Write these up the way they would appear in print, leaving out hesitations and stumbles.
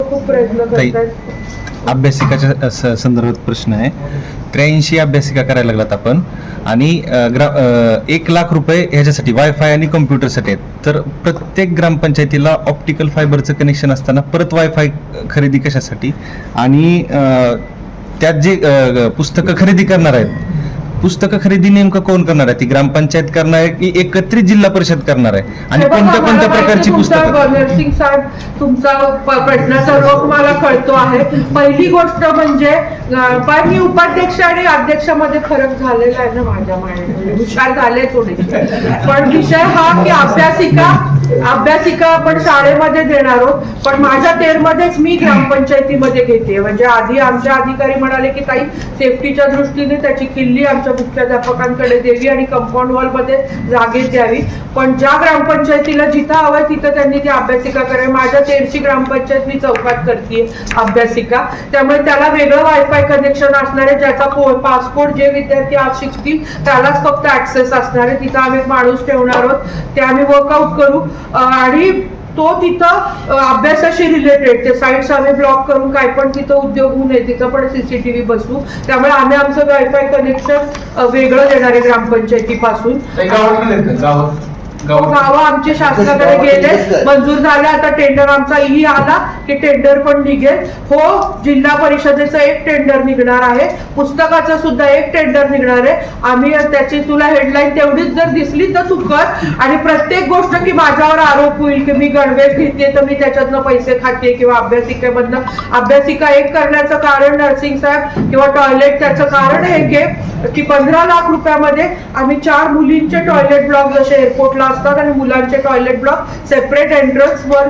खूप प्रयत्न करतात. अभ्यासिकाच्या संदर्भात प्रश्न आहे. 83 अभ्यासिका करायला लागलात आपण आणि 1,00,000 रुपये ह्याच्यासाठी वायफाय आणि कम्प्युटरसाठी आहेत. तर प्रत्येक ग्रामपंचायतीला ऑप्टिकल फायबरचं कनेक्शन असताना परत वायफाय खरेदी कशासाठी? आणि त्यात जे पुस्तकं खरेदी करणार आहेत, पुस्तकं खरेदी नेमकं कोण करणार आहे? ती ग्रामपंचायत करणार आहे की एकत्रित जिल्हा परिषद करणार आहे? आणि कोणत्या कोणत्या प्रकारची पुस्तकं? नरसिंग साहेब, तुमचा प्रश्नाचा रोग मला कळतो आहे. पहिली गोष्ट म्हणजे पण मी उपाध्यक्ष आणि अध्यक्षामध्ये फरक झालेला आहे ना माझ्या माहिती, हुशार झाले थोडे. पण विषय हा की अभ्यासिका आपण शाळेमध्ये देणार आहोत, पण माझ्या तेरमध्येच मी ग्रामपंचायतीमध्ये घेते. म्हणजे आधी आमच्या अधिकारी म्हणाले की काही सेफ्टीच्या दृष्टीने त्याची किल्ली आमच्या मुख्याध्यापकांकडे द्यावी आणि कंपाऊंड वॉल मध्ये जागेत द्यावी. पण ज्या ग्रामपंचायतीला जिथं हवंय तिथं त्यांनी ती अभ्यासिका करावी. माझ्या 13ची ग्रामपंचायत मी चौकात करते अभ्यासिका, त्यामुळे त्याला वेगळं वायफाय कनेक्शन असणार आहे. ज्याचा पासपोर्ट जे विद्यार्थी आज शिकतील त्यालाच फक्त ऍक्सेस असणार आहे. तिथं आम्ही माणूस ठेवणार आहोत, ते आम्ही वर्कआउट करू आणि तो तिथं अभ्यासाशी रिलेटेड ते साईट्स आम्ही ब्लॉक करून काय पण तिथं उद्योग होऊ नये तिथं पण CCTV बसवू. त्यामुळे आम्ही आमचं वायफाय कनेक्शन वेगळं देणार आहे ग्रामपंचायतीपासून. गावं आमचे शासनाकडे गेले, मंजूर झाले. आता टेंडर आमचा आला की टेंडर पण निघेल. हो, जिल्हा परिषदेचं एक टेंडर निघणार आहे, पुस्तकाचं सुद्धा एक टेंडर निघणार आहे. आम्ही त्याची तुला हेडलाईन तेवढीच जर दिसली तर तू कर. आणि प्रत्येक गोष्ट की माझ्यावर आरोप होईल की मी गणवेश घेते तर मी त्याच्यातनं पैसे खाते किंवा अभ्यासिकेमधनं. अभ्यासिका एक करण्याचं कारण नरसिंग साहेब किंवा टॉयलेट त्याचं कारण हे की 15 लाख रुपयामध्ये आम्ही 4 मुलींचे टॉयलेट ब्लॉक जसे एअरपोर्टला असतात आणि मुलांचे टॉयलेट ब्लॉक सेपरेट एंट्रन्स वर,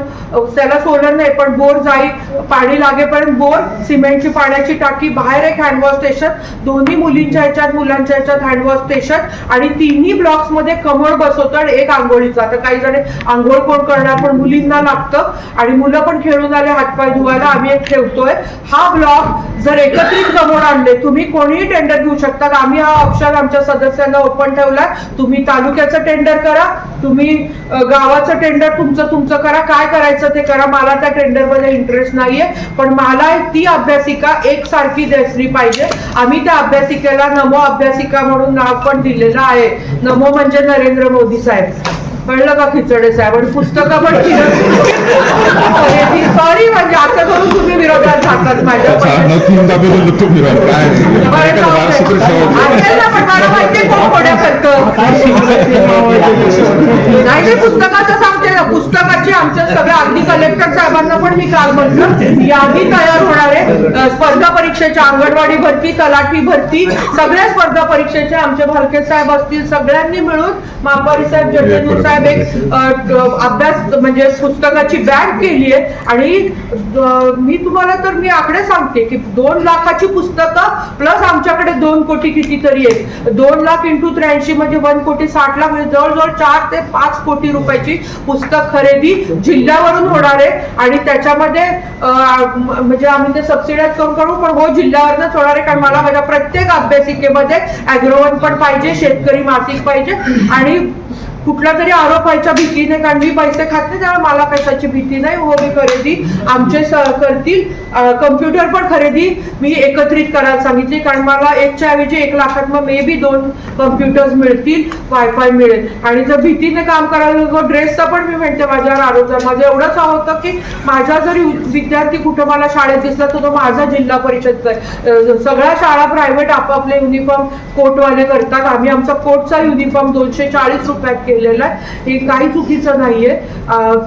त्याला सोलर नाही पण बोर जाईल, पाणी लागेपर्यंत बोर, सिमेंटची पाण्याची टाकी, बाहेर एक हँडवॉश स्टेशन, दोन्ही मुलींच्या ह्याच्यात मुलांच्या ह्याच्यात हँडवॉश स्टेशन आणि तिन्ही ब्लॉक्स मध्ये कमळ बसवतो आणि एक आंघोळीचा. आता काही जण आंघोळ कोण करणार, पण मुलींना लागतं आणि मुलं पण खेळून आले हातपाय धुवायला, आम्ही एक ठेवतोय. हा ब्लॉक जर एकत्रित कमळ आणले, तुम्ही कोणीही टेंडर घेऊ शकता. आम्ही हा ऑप्शन आमच्या सदस्यांना ओपन ठेवलाय. तुम्ही तालुक्याचं टेंडर करा, तुम्ही गावाचं टेंडर तुमचं करा, काय करायचं ते करा. मला त्या टेंडर मध्ये इंटरेस्ट नाहीये, पण मला ती अभ्यासिका एकसारखी दिसली पाहिजे. आम्ही त्या अभ्यासिकेला नमो अभ्यासिका म्हणून नाव पण दिलेलं आहे. नमो म्हणजे नरेंद्र मोदी साहेब, कळलं का खिचडे साहेब. आणि पुस्तकं पण सॉरी म्हणजे आता करून तुम्ही विरोधात जातात माझ्या. नाही पुस्तकाचं सांगते ना, पुस्तकाची आमच्या सगळ्या अगदी कलेक्टर साहेबांना पण मी काल म्हटलं यादी तयार होणार आहे. स्पर्धा परीक्षेच्या अंगणवाडी भरती, तलाठी भरती, सगळ्या स्पर्धा परीक्षेचे आमचे भालके साहेब असतील, सगळ्यांनी मिळून मापारी साहेब, जटेनूर साहेब एक अभ्यास म्हणजे पुस्तकाची बॅग केली आहे. आणि मी तुम्हाला तर मी आकडे सांगते की 2 लाखाची पुस्तकं प्लस आमच्याकडे 2 कोटी कितीतरी आहेत. 2 लाख × 83 म्हणजे 1,60,00,000 म्हणजे जवळजवळ 4 ते 5 कोटी रुपयाची पुस्तक खरेदी जिल्ह्यावरून होणार आहे. आणि त्याच्यामध्ये म्हणजे आम्ही ते सबसिडाईज करू पण हो जिल्ह्यावरच होणार आहे. कारण मला माझ्या प्रत्येक अभ्यासिकेमध्ये ॲग्रोवन पण पाहिजे, शेतकरी मासिक पाहिजे आणि कुठला तरी आरोप व्हायच्या भीतीने, कारण मी पैसे खात नाही त्यामुळे मला कशाची भीती नाही. हो, मी खरेदी आमचे करतील. कम्प्युटर पण खरेदी मी एकत्रित करायला सांगितली, कारण मला 1च्या ऐवजी 1 लाखात मग मे बी 2 कम्प्युटर्स मिळतील, वायफाय मिळेल. आणि जर भीतीने काम करायला ड्रेसचा पण मी म्हणते माझ्यावर आरोप आहे. माझं एवढंच होतं की माझा जरी विद्यार्थी कुठं मला शाळेत दिसला तर तो माझा जिल्हा परिषदचा आहे. सगळ्या शाळा प्रायव्हेट आपापले युनिफॉर्म कोटवाले करतात. आम्ही आमचा कोटचा युनिफॉर्म 240 रुपयात केलेला आहे. हे काही चुकीचं नाहीये,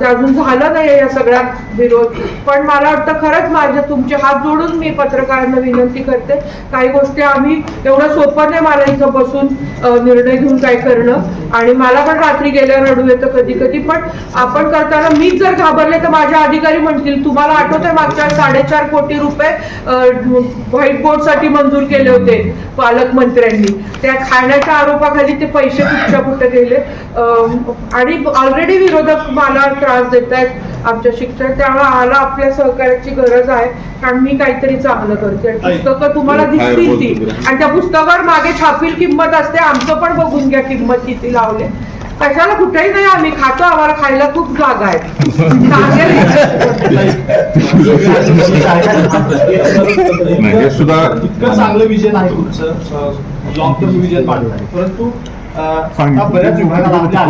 ते अजून झालं नाहीये या सगळ्या विरोध. पण मला वाटतं खरंच तुमचे हात जोडून मी पत्रकारांना विनंती करते, काही गोष्टी आम्ही एवढं सोपं नाही मला इथं बसून निर्णय घेऊन काय करणं. आणि मला पण रात्री गेल्यावर रडू येतं कधी कधी. पण आपण करताना मीच जर घाबरले तर माझे अधिकारी म्हणतील तुम्हाला आठवतंय मागच्या 4.5 कोटी रुपये व्हाईट बोर्ड साठी मंजूर केले होते पालकमंत्र्यांनी, त्या खाण्याच्या आरोपाखाली ते पैसे कुठे गेले. आणि ऑलरेडी विरोधक मला त्रास देत आहेत आमच्या शिक्षण, त्यामुळे आम्हाला आपल्या सहकार्याची गरज आहे. कारण मी काहीतरी चांगलं करते. पुस्तकं तुम्हाला दिसतील ती, आणि त्या पुस्तकावर मागे छापील किंमत असते. आमचं पण बघून घ्या किंमत किती लावले. कशाला कुठेही नाही, आम्ही खातो, आम्हाला खायला खूप जागा आहे. हे सुद्धा इतकं चांगलं विजन आहे तुमचं, लॉंग टर्म विजन पाडलं आहे, परंतु आता बऱ्याच विभागाला आपल्या